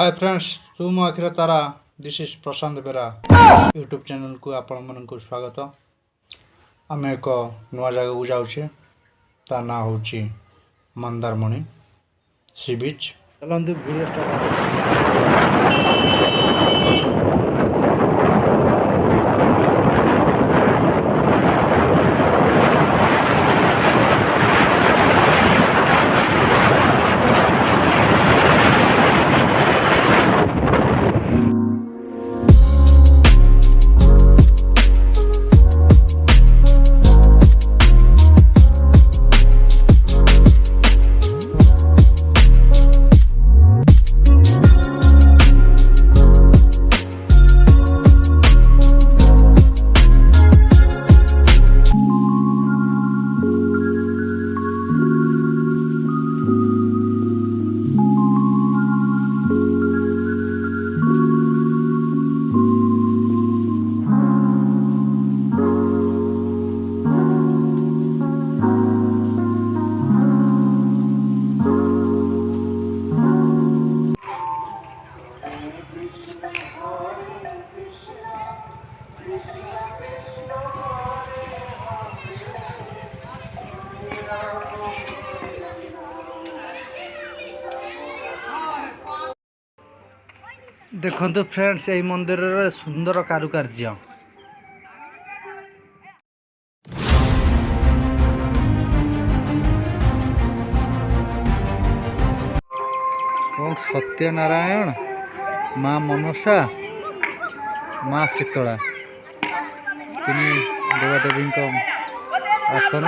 Hi friends तुम आखिर तारा this is प्रशांत बेरा यूट्यूब चैनल को आपण मन को स्वागत। आम एक नुआ जगह को जाऊे ता ना हूँ मंदारमणि सी बीच। चलते वीडियो स्टार्ट। देखो फ्रेंड्स यही मंदिर रे सुंदर कारुकार्य सत्यनारायण माँ मनसा माँ शीतला तीन देवादेवी आसन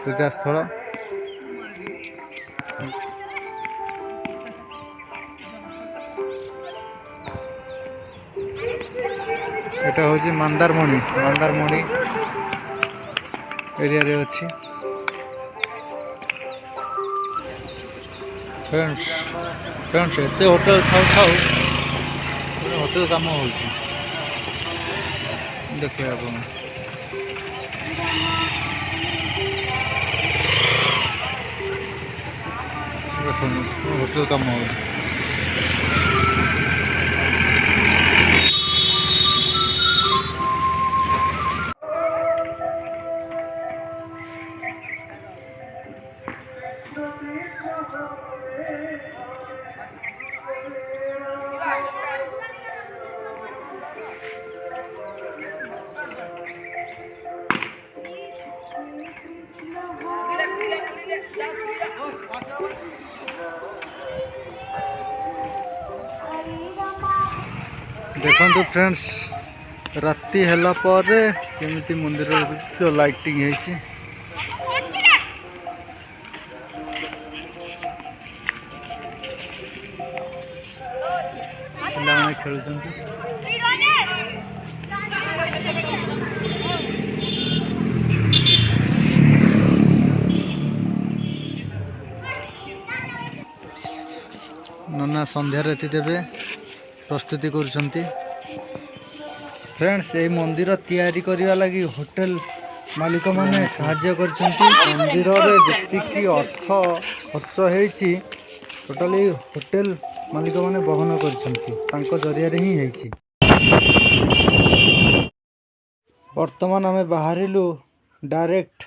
पूजास्थल। एटा हूँ मंदारमणि एरिया रे अच्छी। फ्रेंड्स एते होटल खाऊ होटल काम हो देखिए आप होटल काम हो। देखो फ्रेंड्स राति हैला पर केमिति मंदिर दृश्य लाइटिंग है पिला खेलुछंती। नना संध्या रेती देवे प्रस्तुति करुछंती। फ्रेंड्स यही मंदिर तैयारी करने लगी होटल मालिक माने साहाय्य करछंती। मंदिर रे जतिकी अर्थ खर्च होईची टोटली होटल मालिक माने बहन करछंती तांको जरिया रे ही होईची। वर्तमान आमे बाहरिलु डायरेक्ट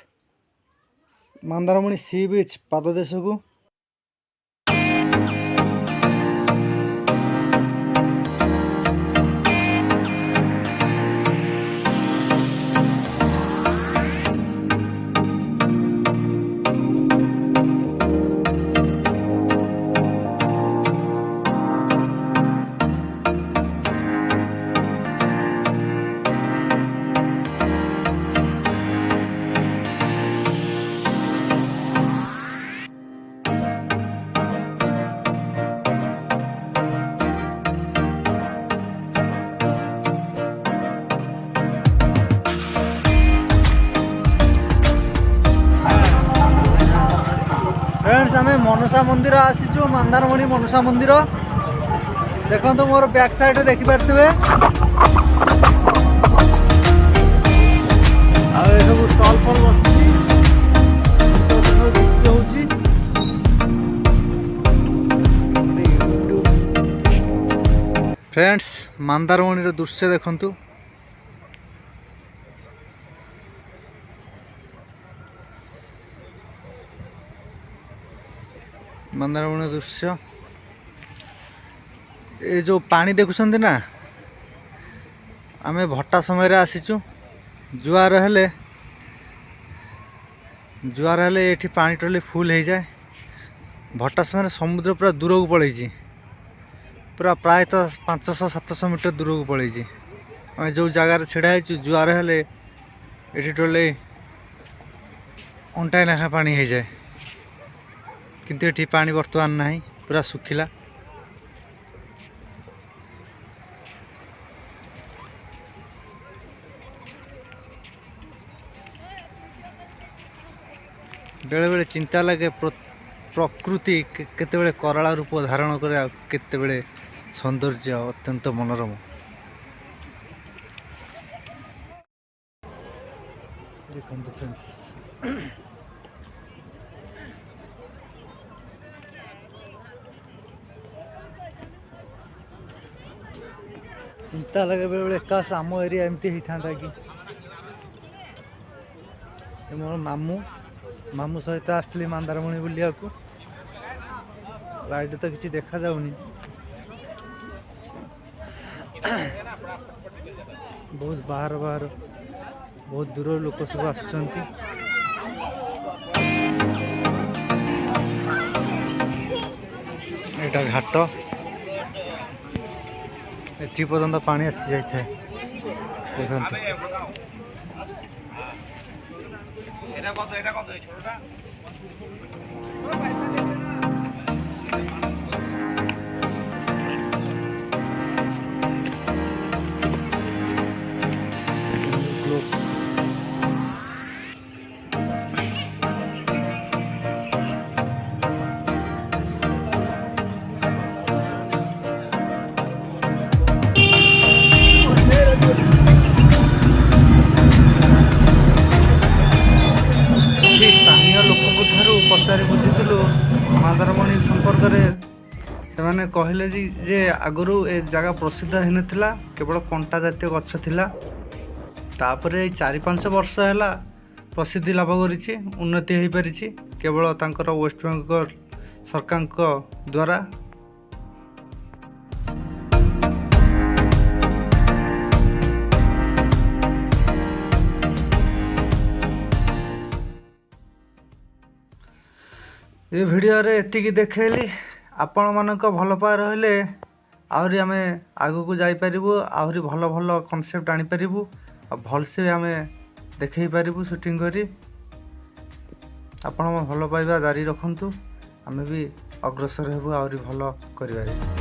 मंदारमणि सी बीच पाददेश को। फ्रेंड्स आम मनसा मंदिर आसीचु मंदारमणि मनसा मंदिर। देखो तो मोर बैक साइड देखिपे सब स्टल फल फ्रेंड्स मंदारमणि दृश्य देखंतु। मंदारमणि दृश्य ये जो पानी देखुଛନ୍ତି ना आमे भट्टा समय आसीचु जुआर हेले ये पानी टोटली फुल हो जाए। भट्टा समय समुद्र पूरा दूर को पलैछि पूरा प्रायतः 500-700 मीटर दूर को पलैछि। आम जो जगार छिड़ा जुआर हेले ये टोटली अंटाए लेखा पानी हो जाए किंतु ये पानी बर्तमान ना पूरा सुखिला। बेले बेले चिंता लगे प्रकृति केतेबेले कराला रूप धारण करे केतेबेले सौंदर्य अत्यंत मनोरम। देखंतु फ्रेंड्स चिंता लगे बेले बेले काश आम एरिया एमती होता कि मोर मामू सहित आसली मंदारमणि बुलिया को राइड तो किसी देखा जाऊनी बहुत बाहर बहुत दूर लोक सब आसुचंती। एटा घाट एथि पर्यंत पानी आसी जाए देखंतु। स्थानीय लोक पचारि बुझीलु मंदारमणि संपर्क से कहले जे आगु ए जगह प्रसिद्ध होता केवल कंटा जातीय गछ थिला तापरे 4-5 वर्ष है प्रसिद्धि लाभ करिछि उन्नति हो पारि केवल तांकर वेस्ट बेंगल सरकार द्वारा। ये वीडियो रे एतिकी देखैली आपण मानक भल पा रहिले आहरी आमे आगु को जाई परिबु आहरी भल भल कांसेप्ट आनी परिबु आ भल से आमे देखै परिबु शूटिंग करी आपण भल पाइबा जारी रखंतु आमे भी अग्रसर हेबु आहरी भल करिबारे।